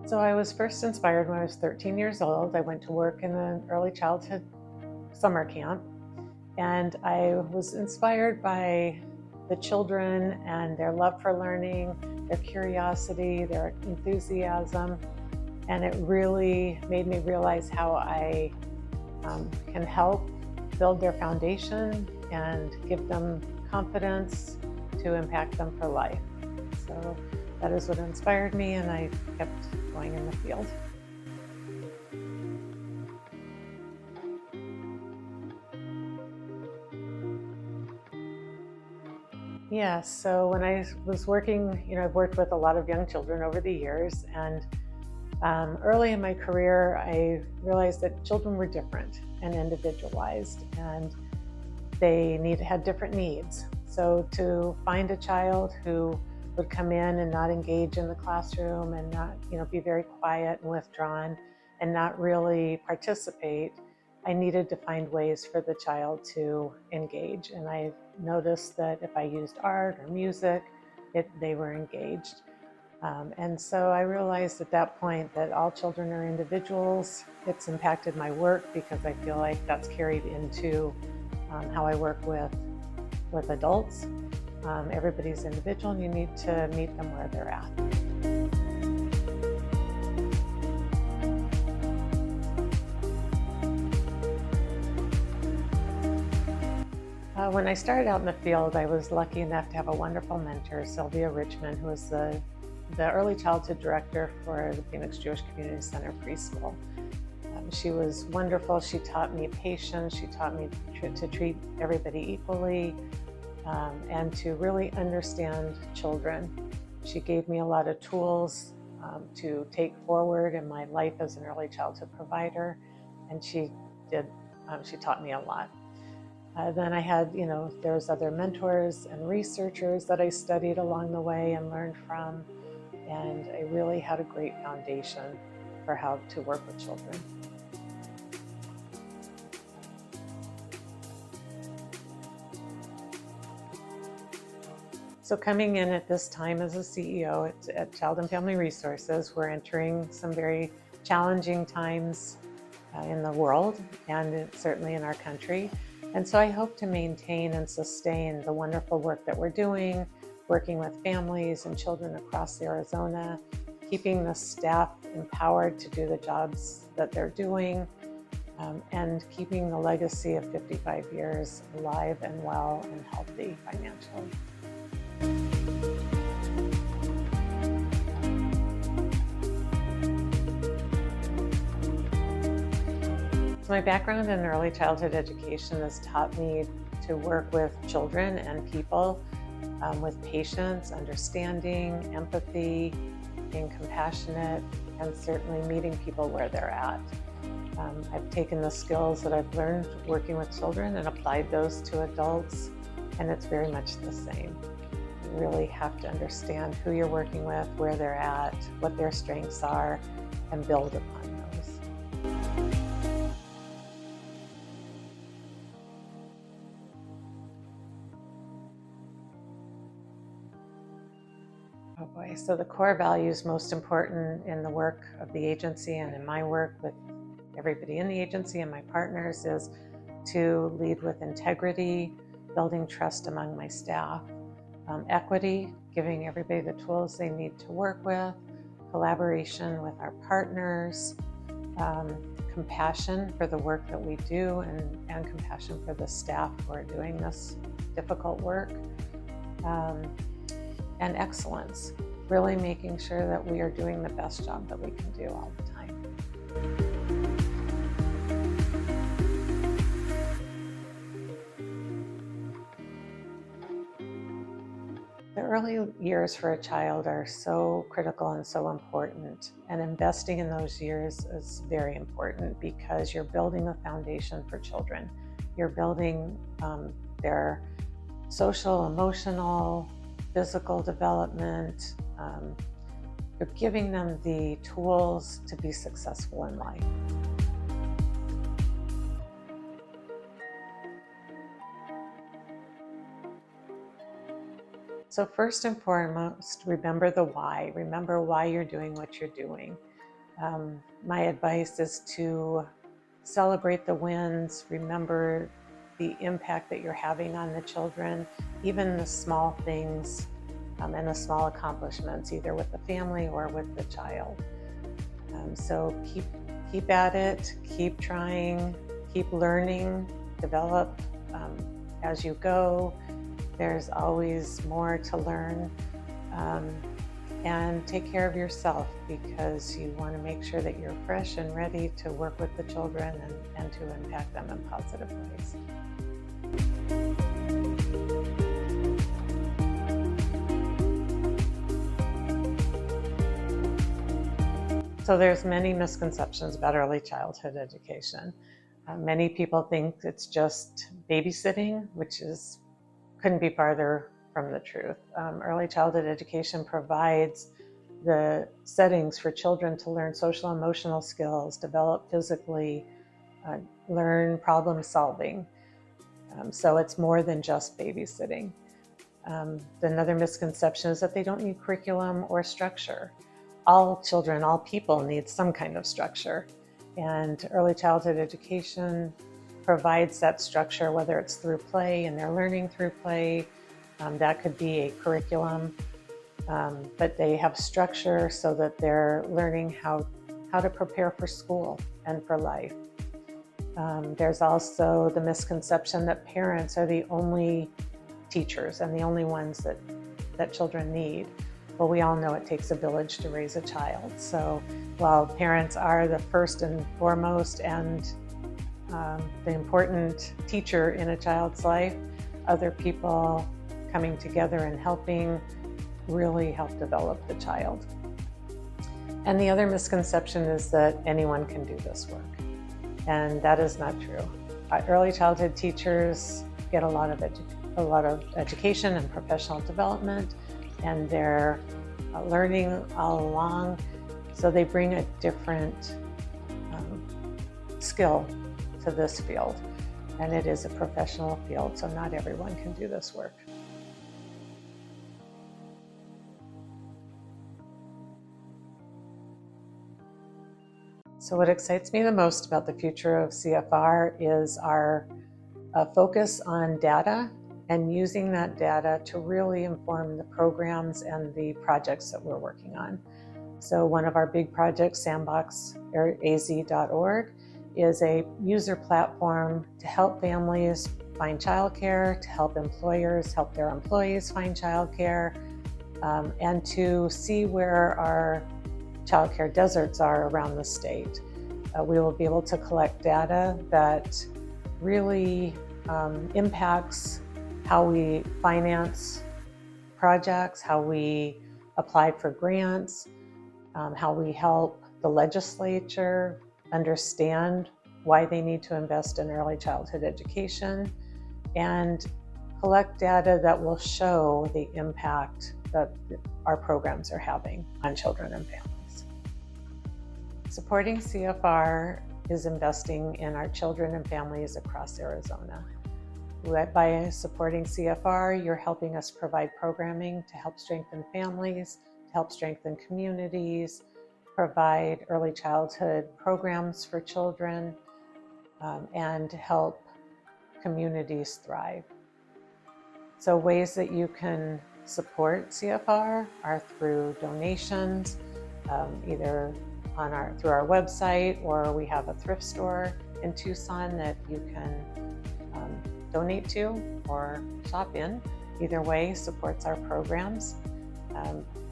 So I was first inspired when I was 13 years old. I went to work in an early childhood summer camp, and I was inspired by the children and their love for learning, their curiosity, their enthusiasm, and it really made me realize how I can help build their foundation and give them confidence to impact them for life. So that is what inspired me, and I kept going in the field. Yeah, so when I was working, I've worked with a lot of young children over the years, and early in my career, I realized that children were different and individualized, and they had different needs. So to find a child who would come in and not engage in the classroom and not, be very quiet and withdrawn and not really participate, I needed to find ways for the child to engage. And I noticed that if I used art or music, they were engaged. And so I realized at that point that all children are individuals. It's impacted my work because I feel like that's carried into how I work with adults. Everybody's individual, and you need to meet them where they're at. When I started out in the field, I was lucky enough to have a wonderful mentor, Sylvia Richmond, who was the early childhood director for the Phoenix Jewish Community Center preschool. She was wonderful. She taught me patience. She taught me to treat everybody equally and to really understand children. She gave me a lot of tools to take forward in my life as an early childhood provider, and she taught me a lot. Then I had, there's other mentors and researchers that I studied along the way and learned from, and I really had a great foundation for how to work with children. So coming in at this time as a CEO at Child and Family Resources, we're entering some very challenging times in the world and certainly in our country. And so I hope to maintain and sustain the wonderful work that we're doing, working with families and children across Arizona, keeping the staff empowered to do the jobs that they're doing, and keeping the legacy of 55 years alive and well and healthy financially. So my background in early childhood education has taught me to work with children and people with patience, understanding, empathy, being compassionate, and certainly meeting people where they're at. I've taken the skills that I've learned working with children and applied those to adults, and it's very much the same. You really have to understand who you're working with, where they're at, what their strengths are, and build upon those. Oh boy, so the core values most important in the work of the agency and in my work with everybody in the agency and my partners is to lead with integrity, building trust among my staff, equity, giving everybody the tools they need to work with, collaboration with our partners, compassion for the work that we do and compassion for the staff who are doing this difficult work, and excellence, really making sure that we are doing the best job that we can do all the time. The early years for a child are so critical and so important, and investing in those years is very important because you're building a foundation for children. You're building their social, emotional, physical development. You're giving them the tools to be successful in life. So first and foremost, remember the why. Remember why you're doing what you're doing. My advice is to celebrate the wins, remember the impact that you're having on the children, even the small things and the small accomplishments, either with the family or with the child. So keep at it, keep trying, keep learning, develop as you go. There's always more to learn. And take care of yourself, because you want to make sure that you're fresh and ready to work with the children and to impact them in positive ways. So there's many misconceptions about early childhood education. Many people think it's just babysitting, which couldn't be farther from the truth. Early childhood education provides the settings for children to learn social emotional skills, develop physically, learn problem solving. So it's more than just babysitting. Another misconception is that they don't need curriculum or structure. All children, all people need some kind of structure. And early childhood education provides that structure, whether it's through play and they're learning through play. That could be a curriculum, but they have structure so that they're learning how to prepare for school and for life. There's also the misconception that parents are the only teachers and the only ones that children need. Well, we all know it takes a village to raise a child. So while parents are the first and foremost and the important teacher in a child's life, other people coming together and helping really help develop the child. And the other misconception is that anyone can do this work. And that is not true. Early childhood teachers get a lot of education and professional development, and they're learning all along. So they bring a different skill to this field. And it is a professional field, so not everyone can do this work. So what excites me the most about the future of CFR is our focus on data and using that data to really inform the programs and the projects that we're working on. So one of our big projects, sandboxaz.org, is a user platform to help families find childcare, to help employers help their employees find childcare, and to see where our childcare deserts are around the state. We will be able to collect data that really impacts how we finance projects, how we apply for grants, how we help the legislature understand why they need to invest in early childhood education, and collect data that will show the impact that our programs are having on children and families. Supporting CFR is investing in our children and families across Arizona. By supporting CFR, you're helping us provide programming to help strengthen families, to help strengthen communities, provide early childhood programs for children, and help communities thrive. So ways that you can support CFR are through donations, either through our website, or we have a thrift store in Tucson that you can donate to or shop in. Either way supports our programs.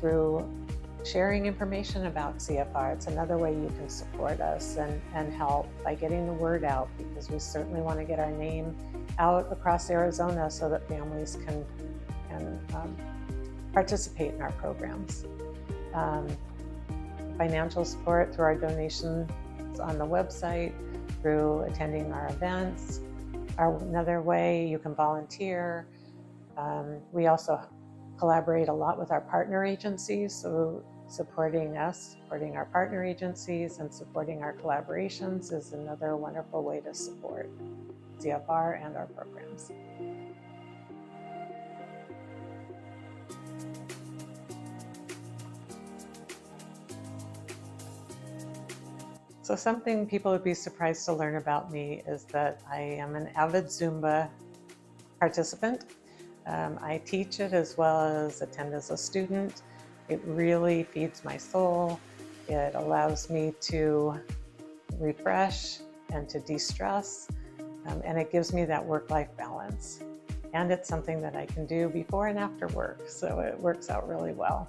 Through sharing information about CFR, it's another way you can support us and help by getting the word out, because we certainly want to get our name out across Arizona so that families can participate in our programs. Financial support through our donations on the website, through attending our events. Another way you can volunteer. We also collaborate a lot with our partner agencies, so supporting us, supporting our partner agencies, and supporting our collaborations is another wonderful way to support CFR and our programs. So something people would be surprised to learn about me is that I am an avid Zumba participant. I teach it as well as attend as a student. It really feeds my soul. It allows me to refresh and to de-stress, and it gives me that work-life balance. And it's something that I can do before and after work, so it works out really well.